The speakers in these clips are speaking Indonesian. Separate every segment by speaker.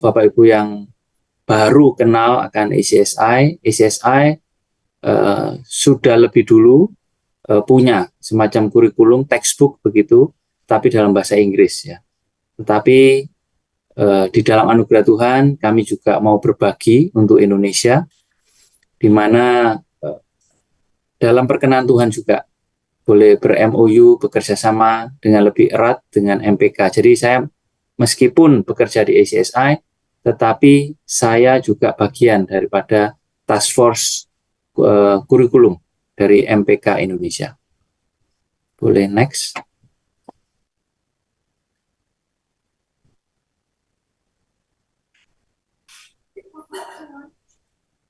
Speaker 1: Bapak Ibu yang baru kenal akan ACSI sudah lebih dulu punya semacam kurikulum textbook begitu, tapi dalam bahasa Inggris ya. Tetapi di dalam anugerah Tuhan kami juga mau berbagi untuk Indonesia, di mana dalam perkenan Tuhan juga boleh ber-MOU, bekerja sama dengan lebih erat dengan MPK. Jadi saya meskipun bekerja di ACSI, tetapi saya juga bagian daripada task force kurikulum dari MPK Indonesia. Boleh next.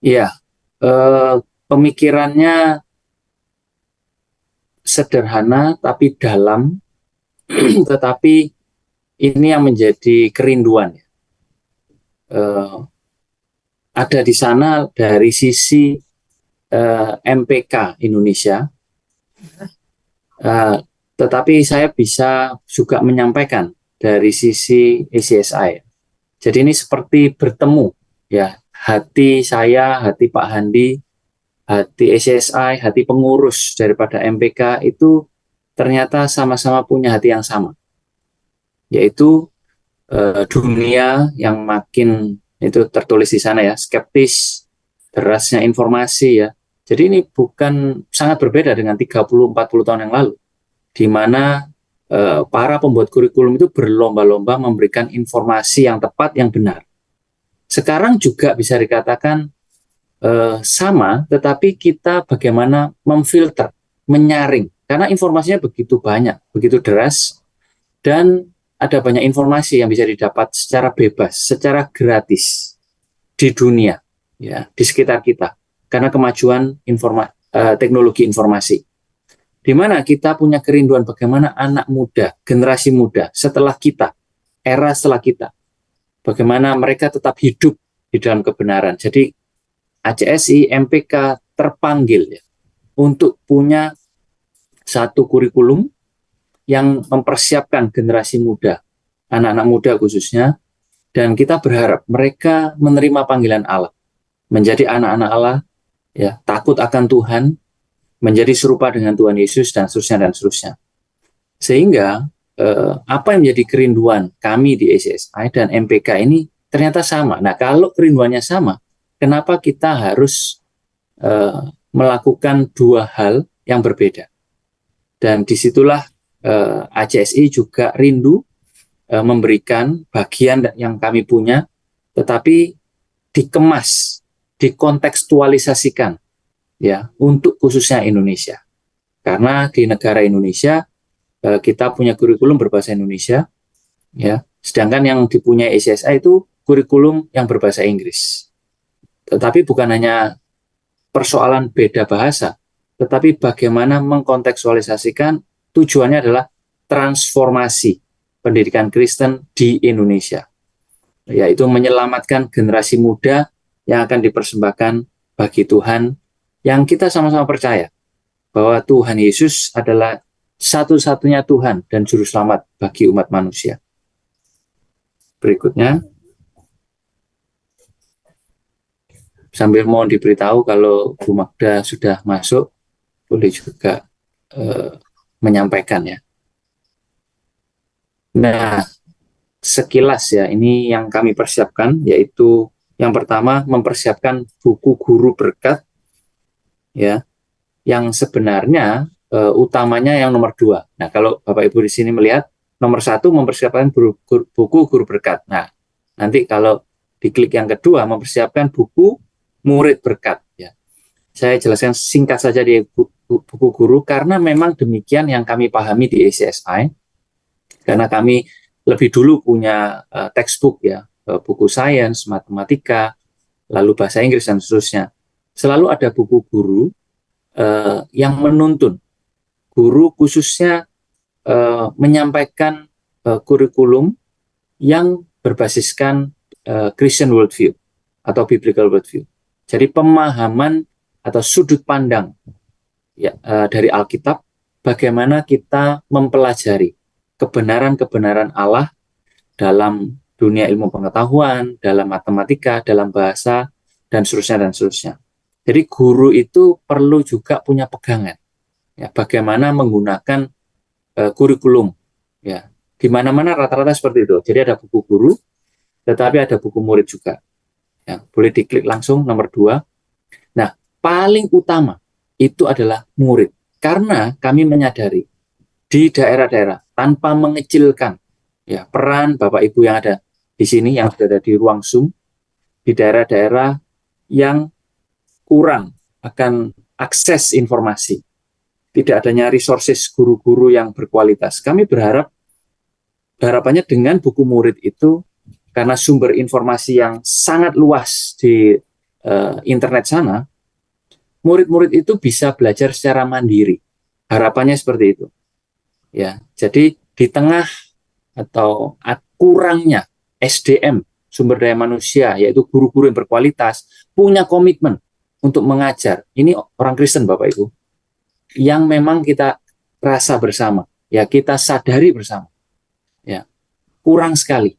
Speaker 1: Iya, pemikirannya sederhana tapi dalam, tetapi ini yang menjadi kerinduan. Ada di sana dari sisi MPK Indonesia, tetapi saya bisa juga menyampaikan dari sisi ACSI. Jadi ini seperti bertemu, ya, hati saya, hati Pak Handi, hati ACSI, hati pengurus daripada MPK itu ternyata sama-sama punya hati yang sama, yaitu dunia yang makin itu tertulis di sana ya, skeptis, derasnya informasi ya. Jadi ini bukan sangat berbeda dengan 30-40 tahun yang lalu, di mana para pembuat kurikulum itu berlomba-lomba memberikan informasi yang tepat, yang benar. Sekarang juga bisa dikatakan sama, tetapi kita bagaimana memfilter, menyaring, karena informasinya begitu banyak, begitu deras, dan ada banyak informasi yang bisa didapat secara bebas, secara gratis di dunia, ya, di sekitar kita, karena kemajuan teknologi informasi. Di mana kita punya kerinduan bagaimana anak muda, generasi muda setelah kita, era setelah kita, bagaimana mereka tetap hidup di dalam kebenaran. Jadi ACSI, MPK terpanggil ya, untuk punya satu kurikulum yang mempersiapkan generasi muda, anak-anak muda khususnya, dan kita berharap mereka menerima panggilan Allah, menjadi anak-anak Allah, ya, takut akan Tuhan, menjadi serupa dengan Tuhan Yesus, dan seterusnya dan seterusnya. Sehingga apa yang menjadi kerinduan kami di ACSI dan MPK ini ternyata sama. Nah, kalau kerinduannya sama, kenapa kita harus melakukan dua hal yang berbeda? Dan disitulah ACSI juga rindu memberikan bagian yang kami punya, tetapi dikemas, dikontekstualisasikan, ya, untuk khususnya Indonesia. Karena di negara Indonesia kita punya kurikulum berbahasa Indonesia, ya, sedangkan yang dipunyai ACSI itu kurikulum yang berbahasa Inggris. Tetapi bukan hanya persoalan beda bahasa, tetapi bagaimana mengkontekstualisasikan. Tujuannya adalah transformasi pendidikan Kristen di Indonesia, yaitu menyelamatkan generasi muda yang akan dipersembahkan bagi Tuhan, yang kita sama-sama percaya bahwa Tuhan Yesus adalah satu-satunya Tuhan dan Juru Selamat bagi umat manusia. Berikutnya, sambil mau diberitahu kalau Bu Magda sudah masuk, boleh juga menyampaikan ya. Nah, sekilas ya, ini yang kami persiapkan, yaitu yang pertama mempersiapkan buku guru berkat, ya, yang sebenarnya utamanya yang nomor 2. Nah, kalau Bapak Ibu di sini melihat, nomor 1 mempersiapkan buku guru berkat. Nah, nanti kalau diklik yang kedua, mempersiapkan buku murid berkat. Ya, saya jelaskan singkat saja di buku guru, karena memang demikian yang kami pahami di ACSI, karena kami lebih dulu punya textbook ya, buku sains, matematika, lalu bahasa Inggris dan seterusnya. Selalu ada buku guru yang menuntun. Guru khususnya menyampaikan kurikulum yang berbasiskan Christian worldview atau biblical worldview. Jadi pemahaman atau sudut pandang ya, dari Alkitab, bagaimana kita mempelajari kebenaran-kebenaran Allah dalam dunia ilmu pengetahuan, dalam matematika, dalam bahasa, dan seterusnya, dan seterusnya. Jadi guru itu perlu juga punya pegangan, ya, bagaimana menggunakan kurikulum, ya. Di mana-mana rata-rata seperti itu. Jadi ada buku guru, tetapi ada buku murid juga. Ya, boleh diklik langsung nomor 2. Nah, paling utama itu adalah murid. Karena kami menyadari di daerah-daerah tanpa mengecilkan ya peran Bapak Ibu yang ada di sini, yang sudah ada di ruang Zoom, di daerah-daerah yang kurang akan akses informasi, tidak adanya resources guru-guru yang berkualitas. Kami harapannya dengan buku murid itu, karena sumber informasi yang sangat luas di internet sana, murid-murid itu bisa belajar secara mandiri. Harapannya seperti itu. Ya, jadi di tengah atau kurangnya SDM, sumber daya manusia, yaitu guru-guru yang berkualitas, punya komitmen untuk mengajar. Ini orang Kristen, Bapak Ibu, yang memang kita rasa bersama, ya, kita sadari bersama. Ya, kurang sekali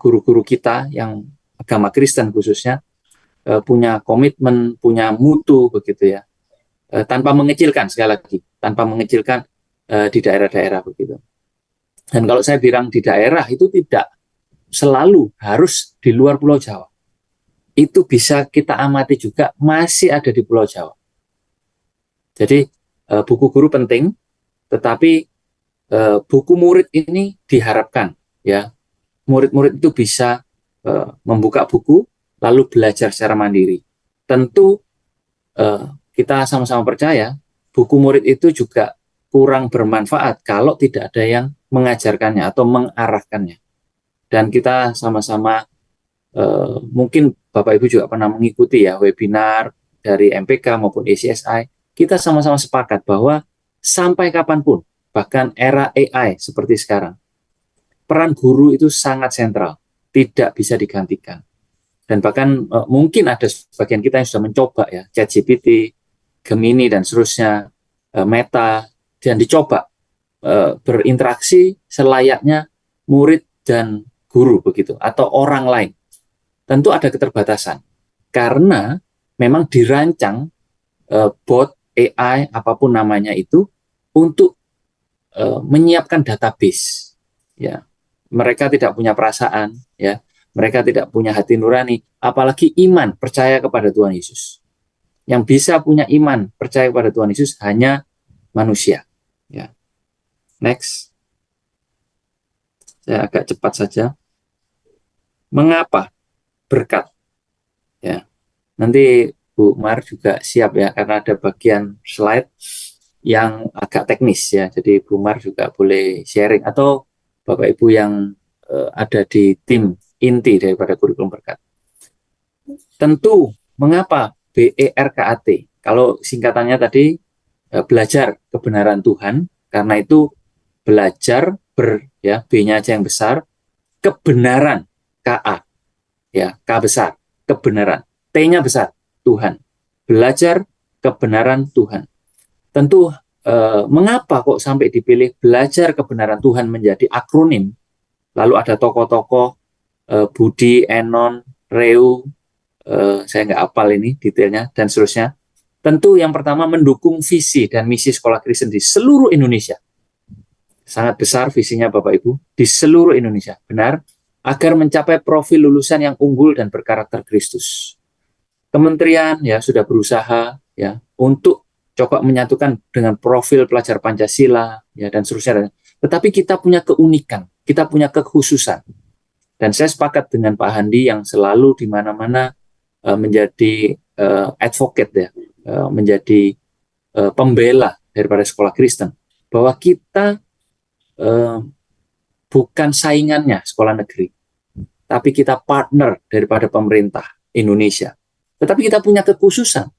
Speaker 1: guru-guru kita yang agama Kristen khususnya punya komitmen, punya mutu begitu ya. Tanpa mengecilkan, sekali lagi, tanpa mengecilkan di daerah-daerah begitu. Dan kalau saya bilang di daerah, itu tidak selalu harus di luar Pulau Jawa. Itu bisa kita amati juga masih ada di Pulau Jawa. Jadi buku guru penting, tetapi buku murid ini diharapkan ya murid-murid itu bisa membuka buku lalu belajar secara mandiri. Tentu kita sama-sama percaya buku murid itu juga kurang bermanfaat kalau tidak ada yang mengajarkannya atau mengarahkannya. Dan kita sama-sama mungkin Bapak Ibu juga pernah mengikuti ya webinar dari MPK maupun ACSI. Kita sama-sama sepakat bahwa sampai kapanpun, bahkan era AI seperti sekarang, peran guru itu sangat sentral, tidak bisa digantikan. Dan bahkan mungkin ada sebagian kita yang sudah mencoba ya ChatGPT, Gemini dan seterusnya, Meta, dan dicoba berinteraksi selayaknya murid dan guru begitu atau orang lain. Tentu ada keterbatasan karena memang dirancang bot AI apapun namanya itu untuk menyiapkan database. Ya, mereka tidak punya perasaan, ya, mereka tidak punya hati nurani, apalagi iman percaya kepada Tuhan Yesus. Yang bisa punya iman percaya kepada Tuhan Yesus hanya manusia. Ya. Next, saya agak cepat saja. Mengapa berkat? Ya, nanti Bu Mar juga siap ya, karena ada bagian slide yang agak teknis ya. Jadi Bu Mar juga boleh sharing atau Bapak Ibu yang ada di tim inti daripada kurikulum berkat. Tentu, mengapa BERKAT? Kalau singkatannya tadi belajar kebenaran Tuhan, karena itu belajar ya B-nya aja yang besar, kebenaran KA, ya K besar, kebenaran, T-nya besar, Tuhan. Belajar kebenaran Tuhan. Tentu mengapa kok sampai dipilih belajar kebenaran Tuhan menjadi akronim? Lalu ada tokoh-tokoh Budi, Enon, Reu, saya nggak hafal ini detailnya, dan seterusnya. Tentu yang pertama mendukung visi dan misi sekolah Kristen di seluruh Indonesia. Sangat besar visinya Bapak Ibu, di seluruh Indonesia. Benar, agar mencapai profil lulusan yang unggul dan berkarakter Kristus. Kementerian ya sudah berusaha ya untuk coba menyatukan dengan profil pelajar Pancasila ya dan seterusnya. Tetapi kita punya keunikan, kita punya kekhususan. Dan saya sepakat dengan Pak Handi yang selalu di mana-mana menjadi advocate ya, menjadi pembela daripada sekolah Kristen, bahwa kita bukan saingannya sekolah negeri, tapi kita partner daripada pemerintah Indonesia. Tetapi kita punya kekhususan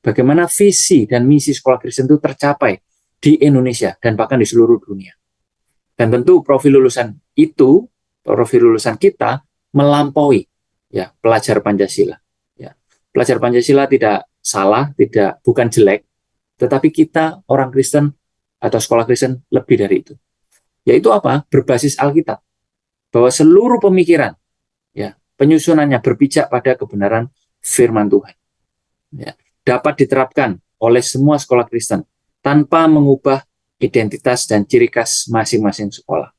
Speaker 1: bagaimana visi dan misi sekolah Kristen itu tercapai di Indonesia dan bahkan di seluruh dunia. Dan tentu profil lulusan itu, profil lulusan kita melampaui ya pelajar Pancasila. Ya. Pelajar Pancasila tidak salah, bukan jelek, tetapi kita orang Kristen atau sekolah Kristen lebih dari itu. Yaitu apa? Berbasis Alkitab. bahwa seluruh pemikiran, ya, penyusunannya berpijak pada kebenaran firman Tuhan. Ya, dapat diterapkan oleh semua sekolah Kristen tanpa mengubah identitas dan ciri khas masing-masing sekolah.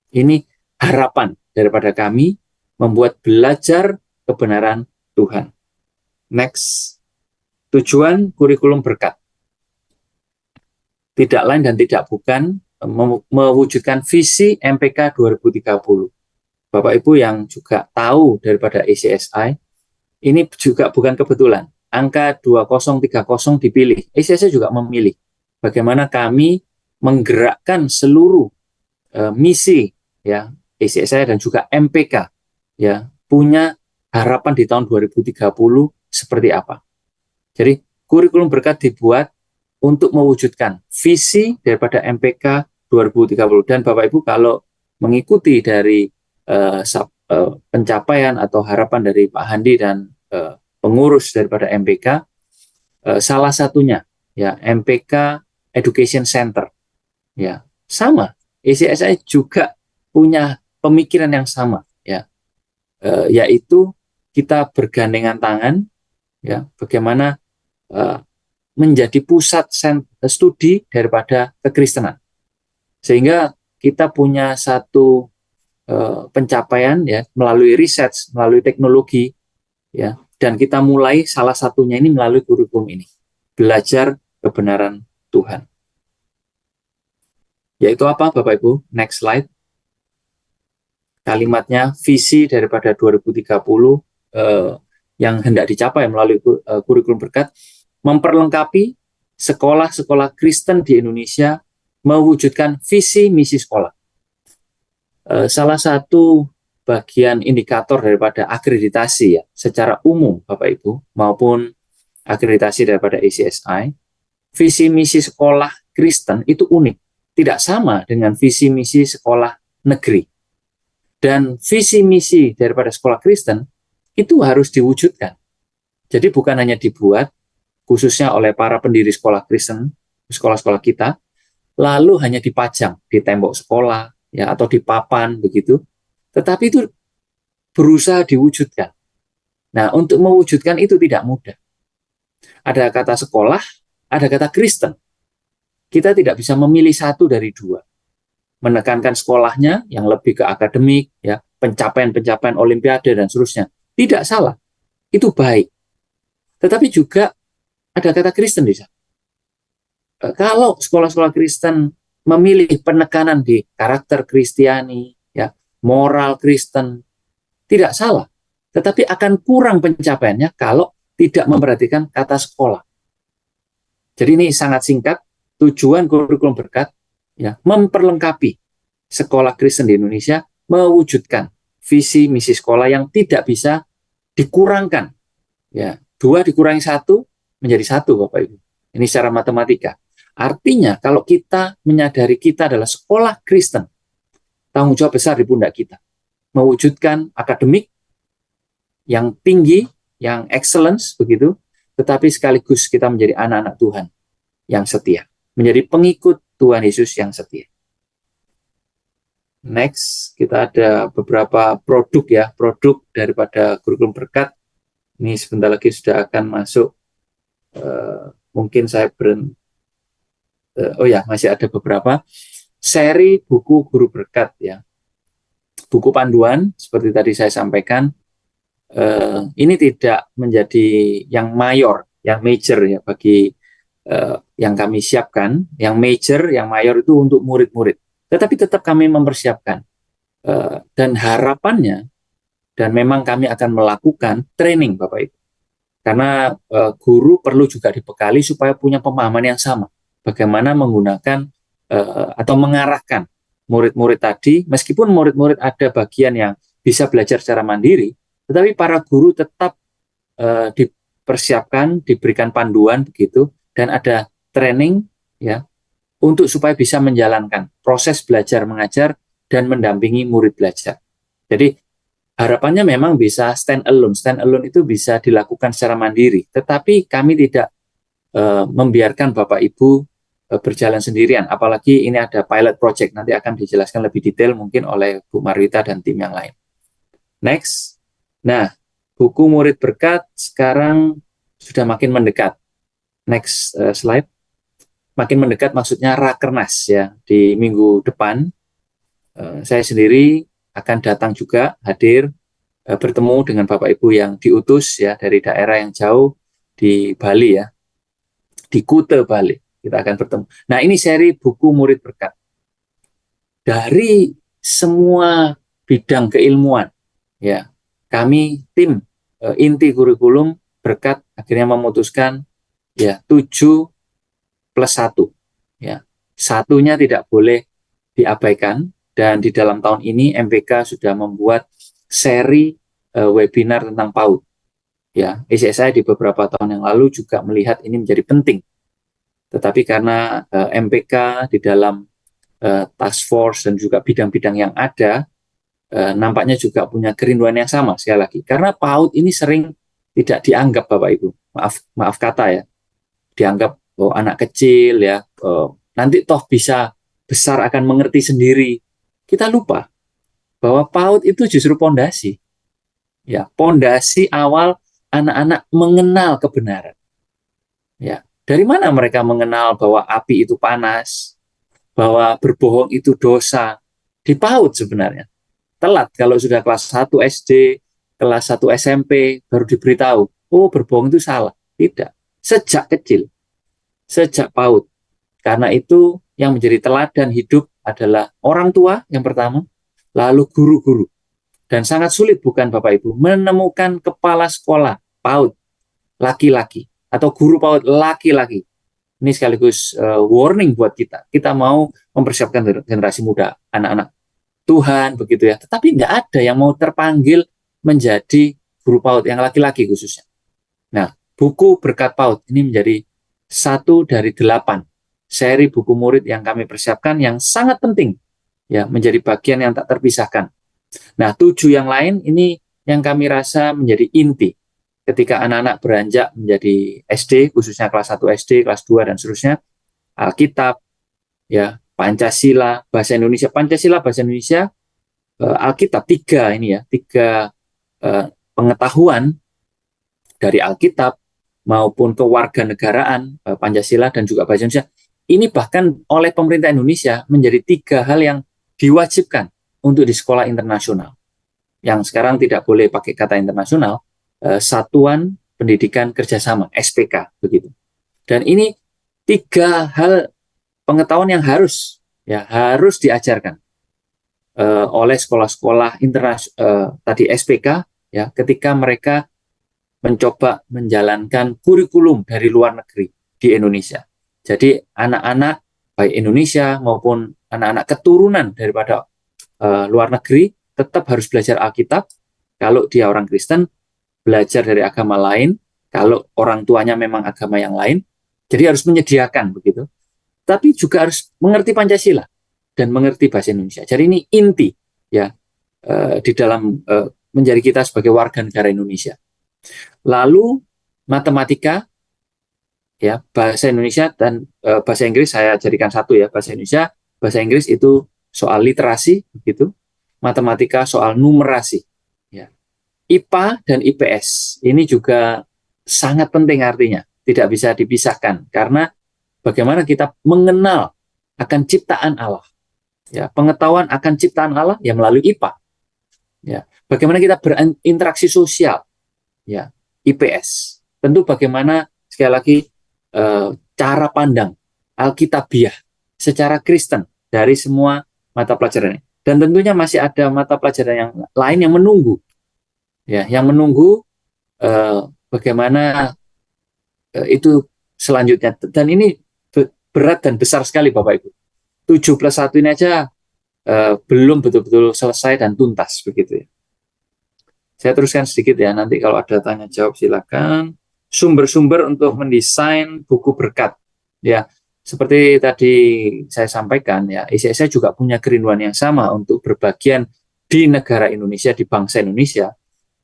Speaker 1: Ini harapan daripada kami membuat belajar kebenaran Tuhan. Next, tujuan kurikulum berkat. Tidak lain dan tidak bukan mewujudkan visi MPK 2030. Bapak Ibu yang juga tahu daripada ACSI, ini juga bukan kebetulan. Angka 2030 dipilih. ACSI juga memilih bagaimana kami menggerakkan seluruh misi, ya, ACSI dan juga MPK, ya, punya harapan di tahun 2030 seperti apa. Jadi kurikulum berkat dibuat untuk mewujudkan visi daripada MPK 2030. Dan Bapak Ibu kalau mengikuti dari pencapaian atau harapan dari Pak Handi dan pengurus daripada MPK, salah satunya, ya, MPK Education Center, ya, sama. ACSI juga punya pemikiran yang sama, ya, yaitu kita bergandengan tangan, ya, bagaimana menjadi pusat studi daripada kekristenan, sehingga kita punya satu pencapaian, ya, melalui riset, melalui teknologi, ya, dan kita mulai salah satunya ini melalui kurikulum ini, belajar kebenaran Tuhan. Yaitu apa, Bapak Ibu? Next slide. Kalimatnya visi daripada 2030 yang hendak dicapai melalui kurikulum berkat, memperlengkapi sekolah-sekolah Kristen di Indonesia mewujudkan visi misi sekolah. Salah satu bagian indikator daripada akreditasi, ya, secara umum Bapak Ibu maupun akreditasi daripada ACSI, visi misi sekolah Kristen itu unik, tidak sama dengan visi misi sekolah negeri. Dan visi misi daripada sekolah Kristen itu harus diwujudkan. Jadi bukan hanya dibuat khususnya oleh para pendiri sekolah Kristen, sekolah-sekolah kita, lalu hanya dipajang di tembok sekolah, ya, atau di papan begitu, tetapi itu berusaha diwujudkan. Nah, untuk mewujudkan itu tidak mudah. Ada kata sekolah, ada kata Kristen. Kita tidak bisa memilih satu dari dua. Menekankan sekolahnya yang lebih ke akademik, ya, pencapaian-pencapaian olimpiade dan seterusnya. Tidak salah, itu baik. Tetapi juga ada kata Kristen di sana. Kalau sekolah-sekolah Kristen memilih penekanan di karakter Kristiani, ya, moral Kristen, tidak salah. Tetapi akan kurang pencapaiannya kalau tidak memperhatikan kata sekolah. Jadi ini sangat singkat, tujuan kurikulum berkat, ya, memperlengkapi sekolah Kristen di Indonesia mewujudkan visi misi sekolah yang tidak bisa dikurangkan, ya, 2 dikurangi 1 menjadi 1, Bapak Ibu. Ini secara matematika. Artinya kalau kita menyadari kita adalah sekolah Kristen, tanggung jawab besar di pundak kita mewujudkan akademik yang tinggi, yang excellence begitu, tetapi sekaligus kita menjadi anak-anak Tuhan yang setia, menjadi pengikut Tuhan Yesus yang setia. Next, kita ada beberapa produk, ya, produk daripada kurikulum berkat. Ini sebentar lagi sudah akan masuk. Mungkin saya masih ada beberapa seri buku guru berkat, ya, buku panduan seperti tadi saya sampaikan. Ini tidak menjadi yang mayor, yang major, ya, bagi yang kami siapkan. Yang major, yang mayor itu untuk murid-murid. Tetapi tetap kami mempersiapkan, dan harapannya, dan memang kami akan melakukan training, Bapak Ibu. Karena guru perlu juga dibekali supaya punya pemahaman yang sama. Bagaimana menggunakan atau mengarahkan murid-murid tadi, meskipun murid-murid ada bagian yang bisa belajar secara mandiri, tetapi para guru tetap dipersiapkan, diberikan panduan begitu, dan ada training, ya, untuk supaya bisa menjalankan proses belajar mengajar dan mendampingi murid belajar. Jadi harapannya memang bisa stand alone. Stand alone itu bisa dilakukan secara mandiri, tetapi kami tidak membiarkan Bapak Ibu berjalan sendirian, apalagi ini ada pilot project, nanti akan dijelaskan lebih detail mungkin oleh Bu Marwita dan tim yang lain. Next. Nah, buku Murid Berkat sekarang sudah makin mendekat. Next slide. Makin mendekat maksudnya Rakernas ya. Di minggu depan saya sendiri akan datang juga, hadir, bertemu dengan Bapak Ibu yang diutus ya dari daerah yang jauh di Bali ya. Di Kute, Bali. Kita akan bertemu. Nah, ini seri buku Murid Berkat. Dari semua bidang keilmuan ya, kami tim inti kurikulum Berkat akhirnya memutuskan ya 7+1 ya. Satunya tidak boleh diabaikan, dan di dalam tahun ini MPK sudah membuat seri webinar tentang PAUD ya. ICSI di beberapa tahun yang lalu juga melihat ini menjadi penting, tetapi karena MPK di dalam task force dan juga bidang-bidang yang ada nampaknya juga punya kerinduan yang sama, sekali lagi karena PAUD ini sering tidak dianggap, Bapak Ibu, maaf kata ya, dianggap anak kecil ya, nanti toh bisa besar akan mengerti sendiri. Kita lupa bahwa PAUD itu justru pondasi ya, pondasi awal anak-anak mengenal kebenaran ya. Dari mana mereka mengenal bahwa api itu panas, bahwa berbohong itu dosa? Di PAUD sebenarnya. Telat kalau sudah kelas 1 SD, kelas 1 SMP baru diberitahu, oh berbohong itu salah. Tidak. Sejak kecil, sejak PAUD. Karena itu yang menjadi teladan hidup adalah orang tua yang pertama, lalu guru-guru. Dan sangat sulit bukan Bapak Ibu menemukan kepala sekolah PAUD laki-laki atau guru PAUD laki-laki. Ini sekaligus warning buat kita. Kita mau mempersiapkan generasi muda, anak-anak Tuhan begitu ya. Tetapi nggak ada yang mau terpanggil menjadi guru PAUD yang laki-laki khususnya. Nah, buku Berkat PAUD ini menjadi 1 dari 8 seri buku murid yang kami persiapkan yang sangat penting ya, menjadi bagian yang tak terpisahkan. Nah, 7 yang lain ini yang kami rasa menjadi inti ketika anak-anak beranjak menjadi SD, khususnya kelas 1 SD, kelas 2 dan seterusnya. Alkitab ya, Pancasila, bahasa Indonesia, Pancasila, bahasa Indonesia, Alkitab, 3 ini ya, 3 pengetahuan dari Alkitab maupun kewarganegaraan, Pancasila dan juga bahasa Indonesia. Ini bahkan oleh pemerintah Indonesia menjadi 3 hal yang diwajibkan untuk di sekolah internasional. Yang sekarang tidak boleh pakai kata internasional, Satuan Pendidikan Kerjasama, SPK begitu. Dan ini 3 hal pengetahuan yang harus diajarkan oleh sekolah-sekolah internasional tadi SPK ya, ketika mereka mencoba menjalankan kurikulum dari luar negeri di Indonesia. Jadi anak-anak baik Indonesia maupun anak-anak keturunan daripada luar negeri tetap harus belajar Alkitab. Kalau dia orang Kristen, belajar dari agama lain. Kalau orang tuanya memang agama yang lain, jadi harus menyediakan begitu. Tapi juga harus mengerti Pancasila dan mengerti bahasa Indonesia. Jadi ini inti ya di dalam menjadi kita sebagai warga negara Indonesia. Lalu matematika ya, bahasa Indonesia dan bahasa Inggris saya jadikan satu ya, bahasa Indonesia, bahasa Inggris itu soal literasi begitu. Matematika soal numerasi ya. IPA dan IPS ini juga sangat penting artinya, tidak bisa dipisahkan karena bagaimana kita mengenal akan ciptaan Allah. Ya, pengetahuan akan ciptaan Allah ya melalui IPA. Ya, bagaimana kita berinteraksi sosial ya, IPS. Tentu bagaimana sekali lagi cara pandang Alkitabiah secara Kristen dari semua mata pelajaran ini. Dan tentunya masih ada mata pelajaran yang lain yang menunggu. Ya, yang menunggu bagaimana itu selanjutnya. Dan ini berat dan besar sekali Bapak Ibu. 7+1 ini aja belum betul-betul selesai dan tuntas begitu ya. Saya teruskan sedikit ya, nanti kalau ada tanya jawab silakan. Sumber-sumber untuk mendesain buku berkat ya. Seperti tadi saya sampaikan ya, ICSI juga punya kerinduan yang sama untuk berbagian di negara Indonesia, di bangsa Indonesia.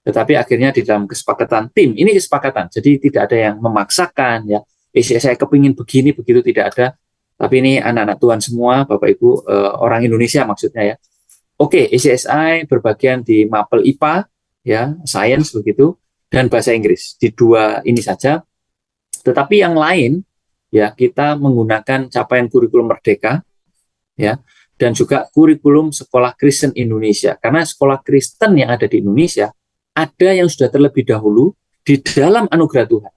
Speaker 1: Tetapi akhirnya di dalam kesepakatan tim, ini kesepakatan, jadi tidak ada yang memaksakan ya, ICSI kepingin begini begitu, tidak ada. Tapi ini anak-anak Tuhan semua, Bapak Ibu, orang Indonesia maksudnya ya. Oke, ECSI berbagian di Mapel IPA, ya, Science begitu, dan Bahasa Inggris. Di dua ini saja. Tetapi yang lain, ya, kita menggunakan capaian kurikulum Merdeka, ya, dan juga kurikulum Sekolah Kristen Indonesia. Karena sekolah Kristen yang ada di Indonesia, ada yang sudah terlebih dahulu di dalam anugerah Tuhan,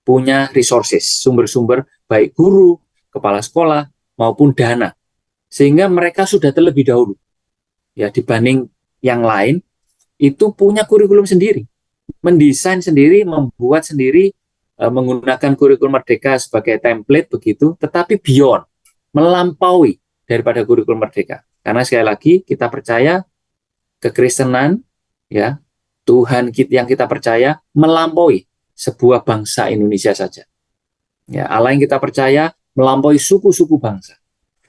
Speaker 1: punya resources, sumber-sumber, baik guru, kepala sekolah, maupun dana. Sehingga mereka sudah terlebih dahulu, ya, dibanding yang lain, itu punya kurikulum sendiri, mendesain sendiri, membuat sendiri, menggunakan kurikulum Merdeka sebagai template begitu, tetapi beyond, melampaui daripada kurikulum Merdeka. Karena sekali lagi kita percaya kekristenan, ya, Tuhan yang kita percaya melampaui sebuah bangsa Indonesia saja. Ya, Allah yang kita percaya melampaui suku-suku bangsa.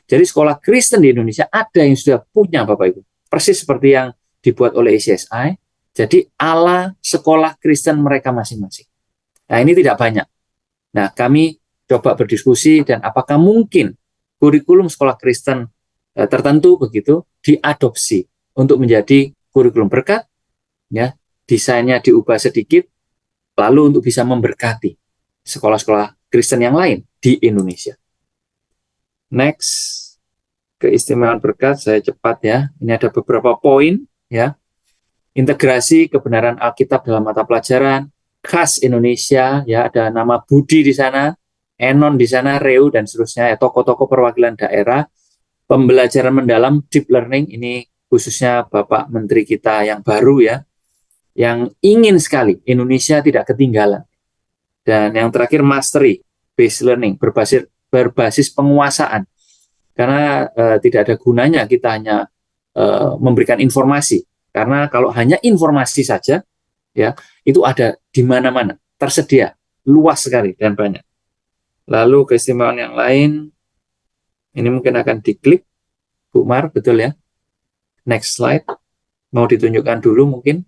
Speaker 1: Jadi sekolah Kristen di Indonesia ada yang sudah punya, Bapak Ibu, persis seperti yang dibuat oleh ECSI. Jadi ala sekolah Kristen mereka masing-masing. Nah, ini tidak banyak. Nah, kami coba berdiskusi dan apakah mungkin kurikulum sekolah Kristen tertentu begitu diadopsi untuk menjadi kurikulum berkat, ya, desainnya diubah sedikit, lalu untuk bisa memberkati sekolah-sekolah Kristen yang lain di Indonesia. Next, keistimewaan berkat, saya cepat ya. Ini ada beberapa poin, ya. Integrasi kebenaran Alkitab dalam mata pelajaran, khas Indonesia, ya, ada nama Budi di sana, Enon di sana, Reu dan seterusnya, ya, tokoh-tokoh perwakilan daerah. Pembelajaran mendalam, deep learning, ini khususnya Bapak Menteri kita yang baru, ya, yang ingin sekali Indonesia tidak ketinggalan. Dan yang terakhir, mastery based learning, berbasis penguasaan. Karena tidak ada gunanya kita hanya memberikan informasi. Karena kalau hanya informasi saja, ya, itu ada di mana-mana, tersedia, luas sekali dan banyak. Lalu keistimewaan yang lain, ini mungkin akan diklik, Bu Mar, betul ya? Next slide, mau ditunjukkan dulu mungkin?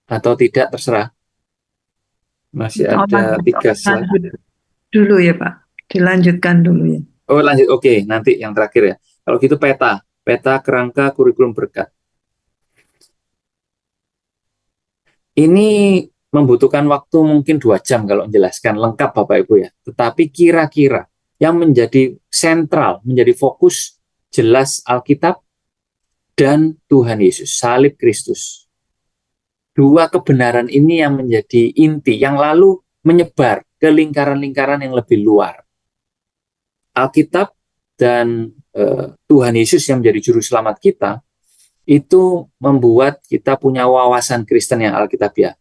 Speaker 1: Atau tidak, terserah. Masih ada 3 slide.
Speaker 2: Dulu ya Pak, dilanjutkan dulu ya.
Speaker 1: Oh lanjut, oke, nanti yang terakhir ya. Kalau gitu peta kerangka kurikulum berkat. Ini membutuhkan waktu mungkin 2 jam kalau menjelaskan lengkap Bapak Ibu ya. Tetapi kira-kira yang menjadi sentral, menjadi fokus jelas Alkitab dan Tuhan Yesus, salib Kristus. Dua kebenaran ini yang menjadi inti, yang lalu menyebar ke lingkaran-lingkaran yang lebih luar. Alkitab dan Tuhan Yesus yang menjadi juru selamat kita, itu membuat kita punya wawasan Kristen yang Alkitabiah,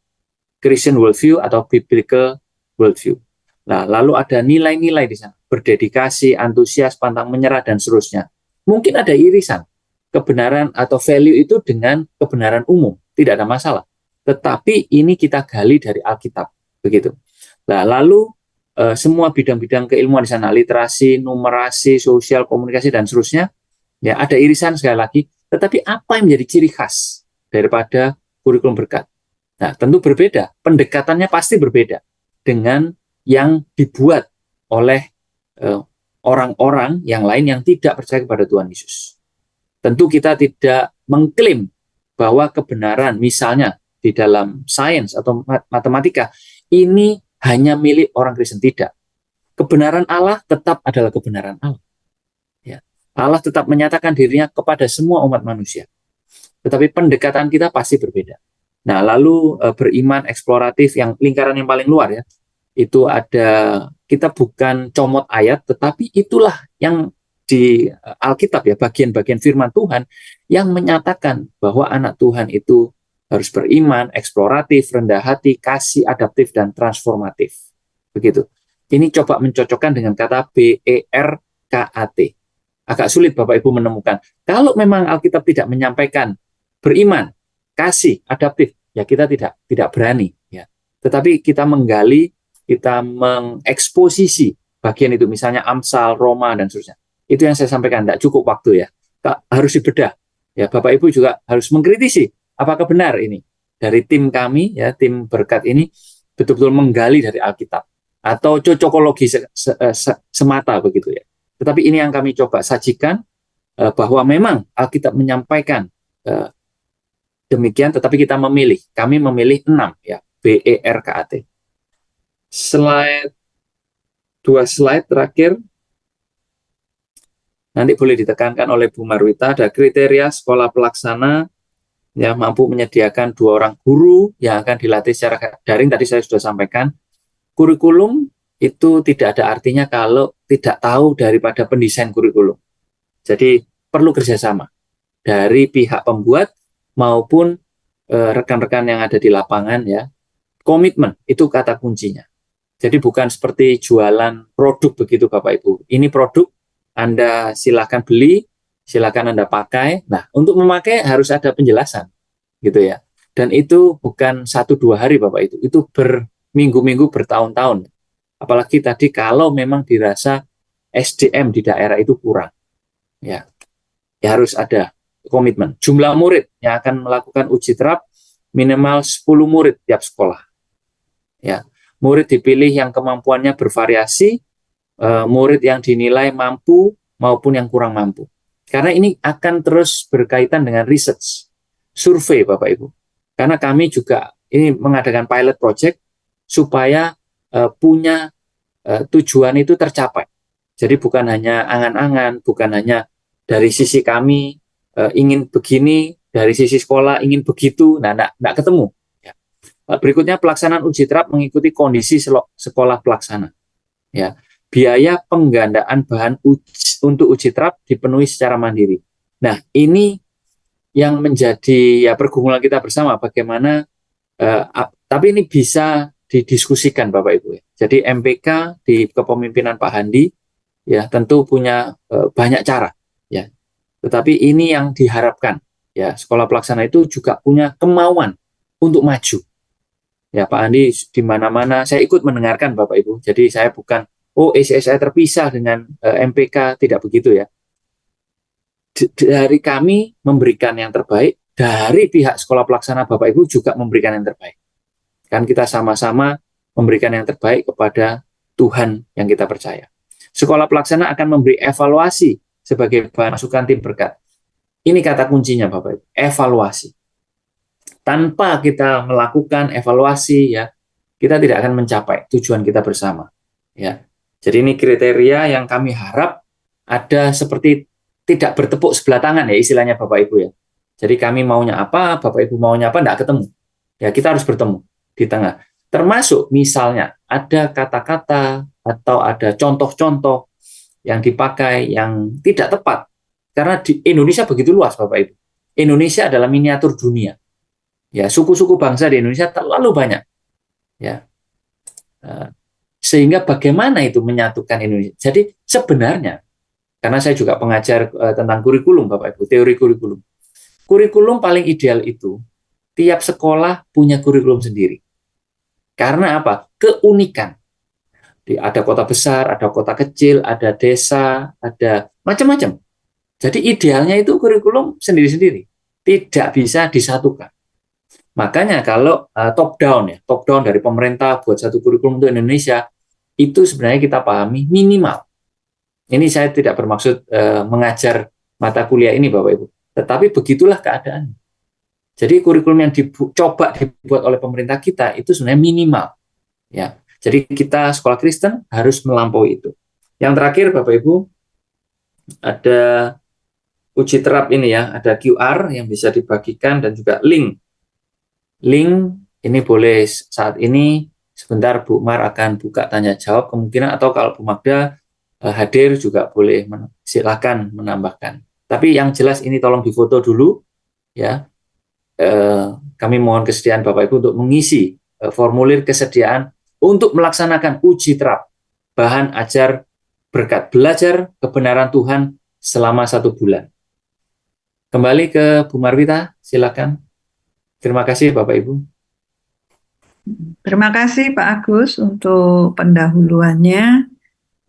Speaker 1: Christian worldview atau biblical worldview. Nah, lalu ada nilai-nilai di sana, berdedikasi, antusias, pantang menyerah, dan seterusnya. Mungkin ada irisan kebenaran atau value itu dengan kebenaran umum, tidak ada masalah. Tetapi ini kita gali dari Alkitab, begitu. Nah, lalu semua bidang-bidang keilmuan di sana, literasi, numerasi, sosial, komunikasi, dan seterusnya, ya ada irisan sekali lagi. Tetapi apa yang menjadi ciri khas daripada kurikulum berkat? Nah, tentu berbeda. Pendekatannya pasti berbeda dengan yang dibuat oleh orang-orang yang lain yang tidak percaya kepada Tuhan Yesus. Tentu kita tidak mengklaim bahwa kebenaran, misalnya di dalam sains atau matematika, ini hanya milik orang Kristen. Tidak. Kebenaran Allah tetap adalah kebenaran Allah. Ya. Allah tetap menyatakan dirinya kepada semua umat manusia. Tetapi pendekatan kita pasti berbeda. Nah, lalu beriman eksploratif yang lingkaran yang paling luar ya. Itu ada, kita bukan comot ayat, tetapi itulah yang di Alkitab ya, bagian-bagian firman Tuhan yang menyatakan bahwa anak Tuhan itu harus beriman, eksploratif, rendah hati, kasih, adaptif, dan transformatif. Begitu. Ini coba mencocokkan dengan kata BERKAT. Agak sulit Bapak Ibu menemukan. Kalau memang Alkitab tidak menyampaikan beriman, kasih, adaptif, ya kita tidak berani. Ya. Tetapi kita menggali, kita mengeksposisi bagian itu, misalnya Amsal, Roma, dan seterusnya. Itu yang saya sampaikan, tidak cukup waktu ya. Harus dibedah. Ya, Bapak Ibu juga harus mengkritisi apakah benar ini. Dari tim kami, ya tim berkat ini, betul-betul menggali dari Alkitab. atau cocokologi semata begitu ya. Tetapi ini yang kami coba sajikan, bahwa memang Alkitab menyampaikan demikian, tetapi kita memilih. Kami memilih 6 ya, BERKAT. Dua slide terakhir. Nanti boleh ditekankan oleh Bu Marwita, ada kriteria sekolah pelaksana yang mampu menyediakan 2 orang guru yang akan dilatih secara daring. Tadi saya sudah sampaikan, kurikulum itu tidak ada artinya kalau tidak tahu daripada pendesain kurikulum. Jadi perlu kerjasama dari pihak pembuat maupun rekan-rekan yang ada di lapangan ya. Komitmen itu kata kuncinya. Jadi bukan seperti jualan produk begitu Bapak Ibu. Ini produk, Anda silakan beli, silakan Anda pakai. Nah, untuk memakai harus ada penjelasan gitu ya. Dan itu bukan 1-2 hari Bapak itu berminggu-minggu, bertahun-tahun. Apalagi tadi kalau memang dirasa SDM di daerah itu kurang. Ya, harus ada komitmen. Jumlah murid yang akan melakukan uji terap minimal 10 murid tiap sekolah. Ya, murid dipilih yang kemampuannya bervariasi, murid yang dinilai mampu maupun yang kurang mampu. Karena ini akan terus berkaitan dengan research, survei Bapak Ibu. Karena kami juga ini mengadakan pilot project supaya punya tujuan itu tercapai. Jadi bukan hanya angan-angan, bukan hanya dari sisi kami ingin begini, dari sisi sekolah ingin begitu, nah enggak ketemu. Berikutnya pelaksanaan uji terap mengikuti kondisi sekolah pelaksana. Ya, biaya penggandaan bahan untuk uji terap dipenuhi secara mandiri. Nah, ini yang menjadi ya pergumulan kita bersama bagaimana tapi ini bisa didiskusikan Bapak Ibu ya. Jadi MPK di kepemimpinan Pak Handi ya tentu punya banyak cara ya. Tetapi ini yang diharapkan ya, sekolah pelaksana itu juga punya kemauan untuk maju. Ya Pak Andi di mana-mana saya ikut mendengarkan Bapak Ibu. Jadi saya bukan SSI terpisah dengan MPK, tidak begitu ya. Dari kami memberikan yang terbaik, dari pihak sekolah pelaksana Bapak Ibu juga memberikan yang terbaik. Kan kita sama-sama memberikan yang terbaik kepada Tuhan yang kita percaya. Sekolah pelaksana akan memberi evaluasi sebagai bahan masukan tim berkat. Ini kata kuncinya Bapak Ibu, evaluasi. Tanpa kita melakukan evaluasi ya, kita tidak akan mencapai tujuan kita bersama ya. Jadi ini kriteria yang kami harap ada, seperti tidak bertepuk sebelah tangan ya istilahnya Bapak Ibu ya. Jadi kami maunya apa, Bapak Ibu maunya apa, enggak ketemu. Ya kita harus bertemu di tengah. Termasuk misalnya ada kata-kata atau ada contoh-contoh yang dipakai yang tidak tepat. Karena di Indonesia begitu luas Bapak Ibu. Indonesia adalah miniatur dunia. Ya, suku-suku bangsa di Indonesia terlalu banyak. Ya. Sehingga bagaimana itu menyatukan Indonesia? Jadi sebenarnya, karena saya juga pengajar tentang kurikulum Bapak Ibu, teori kurikulum. Kurikulum paling ideal itu tiap sekolah punya kurikulum sendiri. Karena apa? Keunikan. Ada kota besar, ada kota kecil, ada desa, ada macam-macam. Jadi idealnya itu kurikulum sendiri-sendiri. Tidak bisa disatukan. Makanya kalau top down dari pemerintah buat satu kurikulum untuk Indonesia, itu sebenarnya kita pahami minimal. Ini saya tidak bermaksud mengajar mata kuliah ini Bapak Ibu, tetapi begitulah keadaan. Jadi kurikulum yang dicoba dibuat oleh pemerintah kita itu sebenarnya minimal. Ya, jadi kita sekolah Kristen harus melampaui itu. Yang terakhir Bapak Ibu, ada uji terap ini ya, ada QR yang bisa dibagikan dan juga link ini boleh saat ini sebentar Bu Mar akan buka tanya jawab kemungkinan, atau kalau Bu Magda hadir juga boleh, silakan menambahkan. Tapi yang jelas ini tolong difoto dulu ya. Kami mohon kesediaan Bapak Ibu untuk mengisi formulir kesediaan untuk melaksanakan uji terap bahan ajar berkat belajar kebenaran Tuhan selama 1 bulan. Kembali ke Bu Marwita, silakan. Terima kasih Bapak Ibu.
Speaker 2: Terima kasih Pak Agus untuk pendahuluannya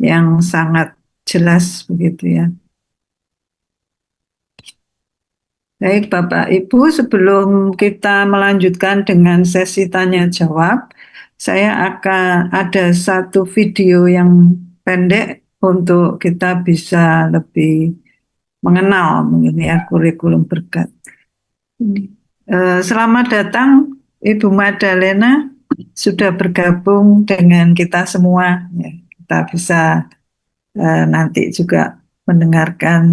Speaker 2: yang sangat jelas begitu ya. Baik Bapak Ibu, sebelum kita melanjutkan dengan sesi tanya jawab, saya akan ada satu video yang pendek untuk kita bisa lebih mengenal mungkin ya kurikulum berkat. Selamat datang Ibu Madalena, sudah bergabung dengan kita semua. Ya, kita bisa nanti juga mendengarkan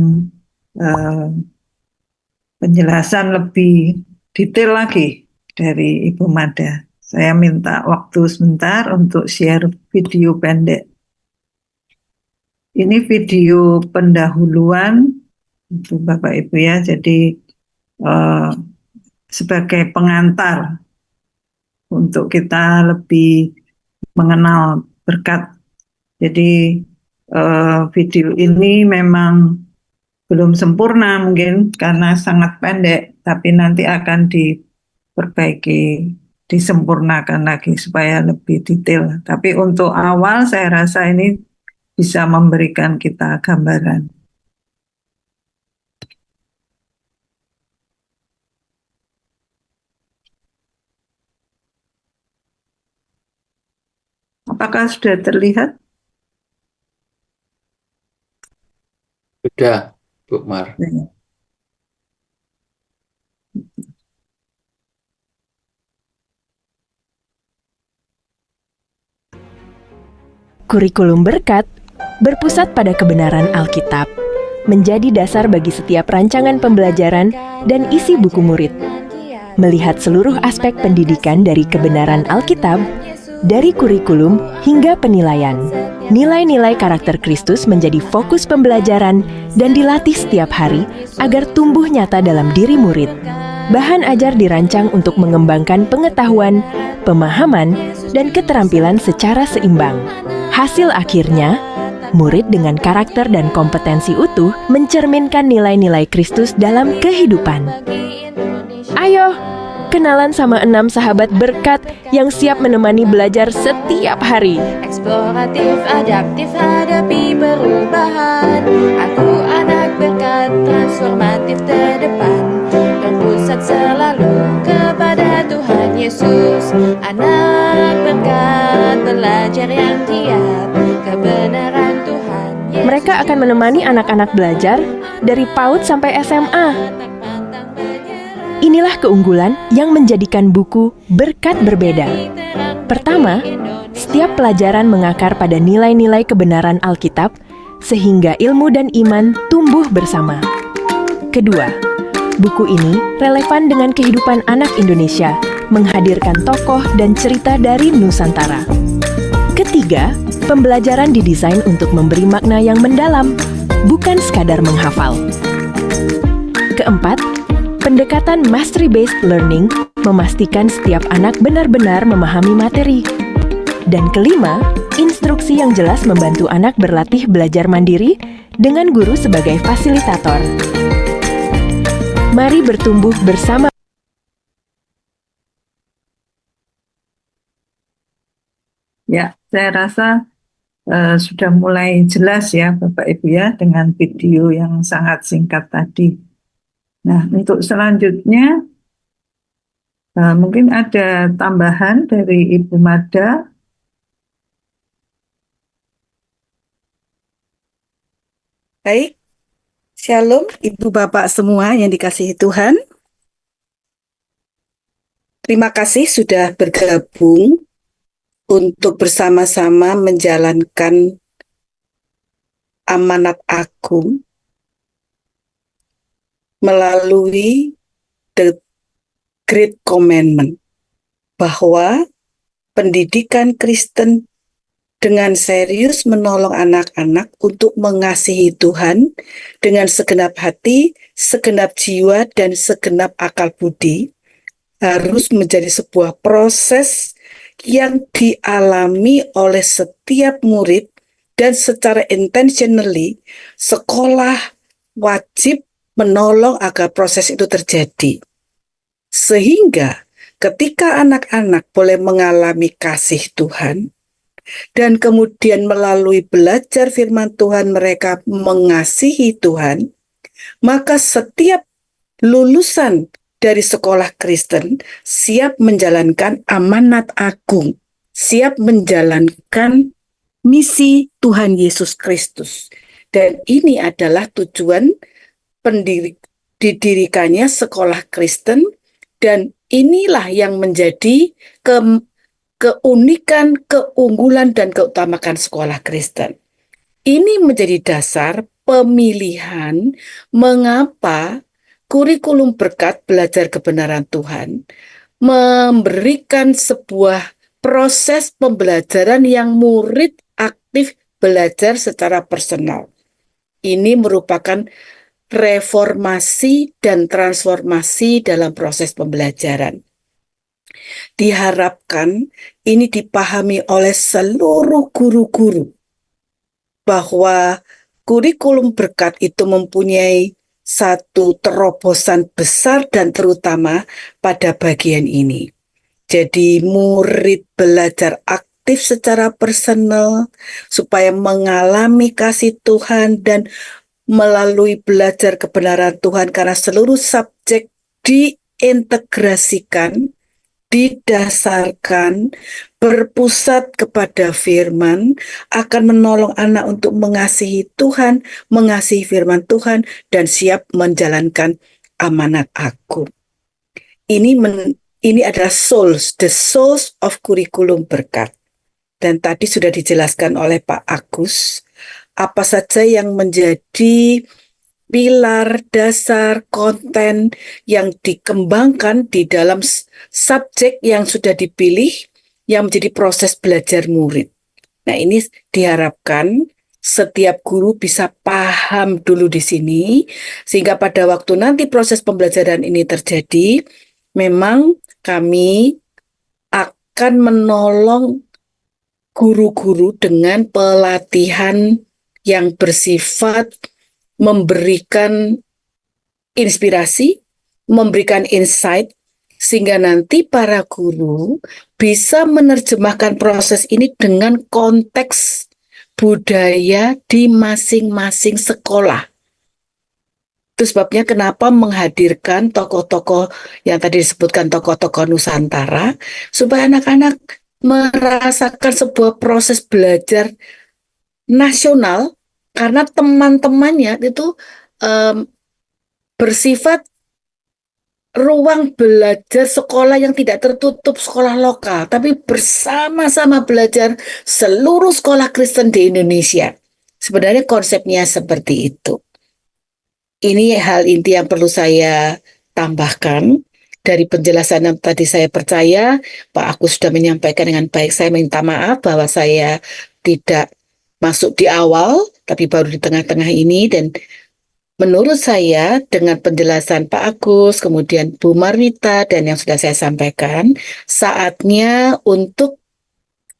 Speaker 2: penjelasan lebih detail lagi dari Ibu Mada. Saya minta waktu sebentar untuk share video pendek. Ini video pendahuluan untuk Bapak Ibu ya, jadi sebagai pengantar untuk kita lebih mengenal berkat. Jadi video ini memang belum sempurna mungkin karena sangat pendek, tapi nanti akan diperbaiki, disempurnakan lagi supaya lebih detail. Tapi untuk awal saya rasa ini bisa memberikan kita gambaran. Apakah sudah terlihat?
Speaker 1: Sudah, Bu Mar.
Speaker 3: Kurikulum berkat berpusat pada kebenaran Alkitab, menjadi dasar bagi setiap rancangan pembelajaran dan isi buku murid. Melihat seluruh aspek pendidikan dari kebenaran Alkitab, dari kurikulum hingga penilaian. Nilai-nilai karakter Kristus menjadi fokus pembelajaran dan dilatih setiap hari agar tumbuh nyata dalam diri murid. Bahan ajar dirancang untuk mengembangkan pengetahuan, pemahaman, dan keterampilan secara seimbang. Hasil akhirnya, murid dengan karakter dan kompetensi utuh mencerminkan nilai-nilai Kristus dalam kehidupan. Ayo, kenalan sama 6 sahabat berkat yang siap menemani belajar setiap hari.
Speaker 4: Eksploratif, adaptif, hadapi perubahan. Aku anak berkat, transformatif terdepan. Berpusat selalu kepada Tuhan Yesus. Anak berkat, belajar yang giat, kebenaran Tuhan Yesus.
Speaker 3: Mereka akan menemani anak-anak belajar dari PAUD sampai SMA. Inilah keunggulan yang menjadikan buku berkat berbeda. Pertama, setiap pelajaran mengakar pada nilai-nilai kebenaran Alkitab, sehingga ilmu dan iman tumbuh bersama. Kedua, buku ini relevan dengan kehidupan anak Indonesia, menghadirkan tokoh dan cerita dari Nusantara. Ketiga, pembelajaran didesain untuk memberi makna yang mendalam, bukan sekadar menghafal. Keempat, pendekatan mastery-based learning memastikan setiap anak benar-benar memahami materi. Dan kelima, instruksi yang jelas membantu anak berlatih belajar mandiri dengan guru sebagai fasilitator. Mari bertumbuh bersama.
Speaker 2: Ya, saya rasa sudah mulai jelas ya Bapak Ibu ya dengan video yang sangat singkat tadi. Nah, untuk selanjutnya mungkin ada tambahan dari Ibu Mada.
Speaker 5: Baik, Shalom Ibu Bapak semua yang dikasihi Tuhan. Terima kasih sudah bergabung untuk bersama-sama menjalankan amanat agung melalui The Great Commandment, bahwa pendidikan Kristen dengan serius menolong anak-anak untuk mengasihi Tuhan dengan segenap hati, segenap jiwa, dan segenap akal budi harus menjadi sebuah proses yang dialami oleh setiap murid, dan secara intentionally sekolah wajib menolong agar proses itu terjadi. Sehingga ketika anak-anak boleh mengalami kasih Tuhan, dan kemudian melalui belajar firman Tuhan mereka mengasihi Tuhan, maka setiap lulusan dari sekolah Kristen siap menjalankan amanat agung siap menjalankan misi Tuhan Yesus Kristus. Dan ini adalah tujuan didirikannya sekolah Kristen, dan inilah yang menjadi keunikan, keunggulan, dan keutamaan sekolah Kristen. Ini menjadi dasar pemilihan mengapa kurikulum berkat belajar kebenaran Tuhan memberikan sebuah proses pembelajaran yang murid aktif belajar secara personal. Ini merupakan reformasi dan transformasi dalam proses pembelajaran. Diharapkan ini dipahami oleh seluruh guru-guru bahwa kurikulum berkat itu mempunyai satu terobosan besar dan terutama pada bagian ini. Jadi murid belajar aktif secara personal supaya mengalami kasih Tuhan dan melalui belajar kebenaran Tuhan, karena seluruh subjek diintegrasikan, didasarkan, berpusat kepada firman, akan menolong anak untuk mengasihi Tuhan, mengasihi firman Tuhan, dan siap menjalankan amanat agung. Ini adalah the souls of kurikulum berkat. Dan tadi sudah dijelaskan oleh Pak Agus, apa saja yang menjadi pilar, dasar, konten yang dikembangkan di dalam subjek yang sudah dipilih, yang menjadi proses belajar murid. Nah, ini diharapkan setiap guru bisa paham dulu di sini, sehingga pada waktu nanti proses pembelajaran ini terjadi, memang kami akan menolong guru-guru dengan pelatihan yang bersifat memberikan inspirasi, memberikan insight, sehingga nanti para guru bisa menerjemahkan proses ini dengan konteks budaya di masing-masing sekolah. Itu sebabnya kenapa menghadirkan tokoh-tokoh yang tadi disebutkan tokoh-tokoh Nusantara, supaya anak-anak merasakan sebuah proses belajar nasional, karena teman-temannya itu bersifat ruang belajar sekolah yang tidak tertutup, sekolah lokal, tapi bersama-sama belajar seluruh sekolah Kristen di Indonesia. Sebenarnya konsepnya seperti itu. Ini hal inti yang perlu saya tambahkan dari penjelasan yang tadi. Saya percaya Pak Agus sudah menyampaikan dengan baik. Saya minta maaf bahwa saya tidak masuk di awal, tapi baru di tengah-tengah ini, dan menurut saya dengan penjelasan Pak Agus, kemudian Bu Marwita, dan yang sudah saya sampaikan, saatnya untuk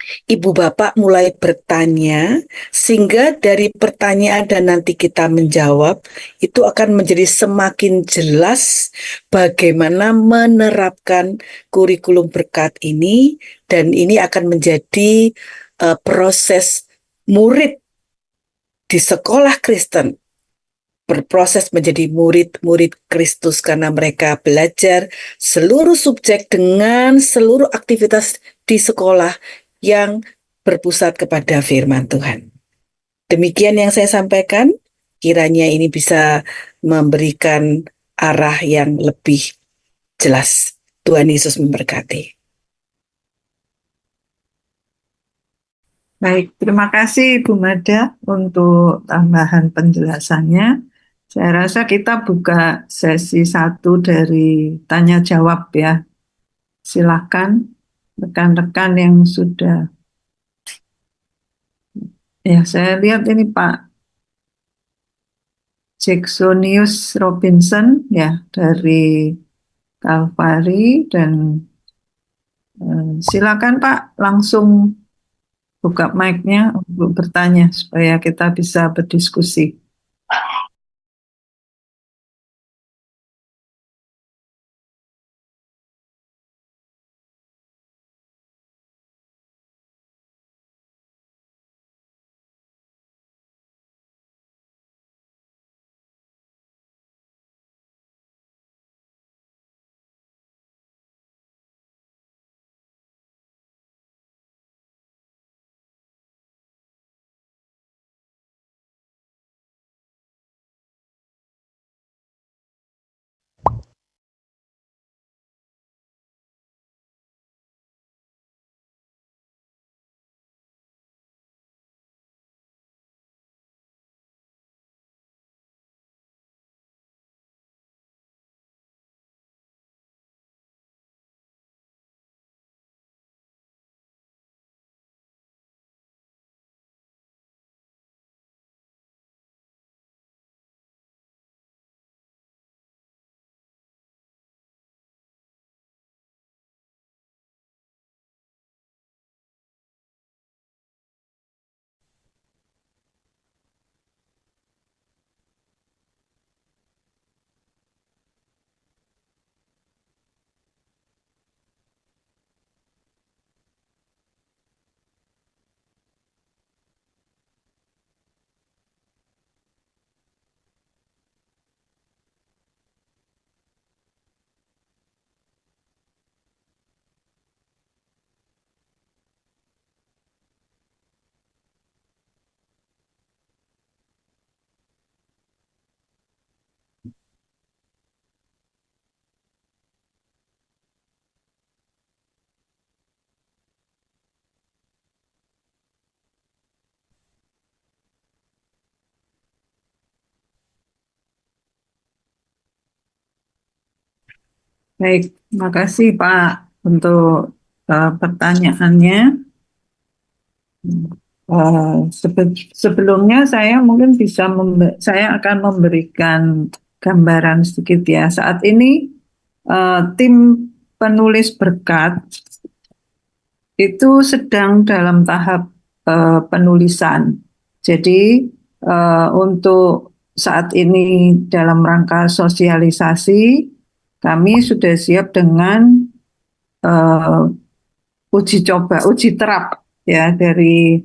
Speaker 5: Ibu Bapak mulai bertanya, sehingga dari pertanyaan dan nanti kita menjawab, itu akan menjadi semakin jelas bagaimana menerapkan kurikulum berkat ini, dan ini akan menjadi proses murid di sekolah Kristen berproses menjadi murid-murid Kristus, karena mereka belajar seluruh subjek dengan seluruh aktivitas di sekolah yang berpusat kepada firman Tuhan. Demikian yang saya sampaikan, kiranya ini bisa memberikan arah yang lebih jelas. Tuhan Yesus memberkati.
Speaker 2: Baik, terima kasih Bu Mada untuk tambahan penjelasannya. Saya rasa kita buka sesi 1 dari tanya jawab ya. Silakan rekan-rekan yang sudah. Ya, saya lihat ini Pak Jacksonius Robinson ya dari Kalvari, dan silakan Pak langsung buka mic-nya untuk bertanya supaya kita bisa berdiskusi. Baik, terima kasih Pak untuk pertanyaannya. Sebelumnya saya mungkin saya akan memberikan gambaran sedikit ya. Saat ini tim penulis berkat itu sedang dalam tahap penulisan. Jadi untuk saat ini dalam rangka sosialisasi kami sudah siap dengan uji terap ya dari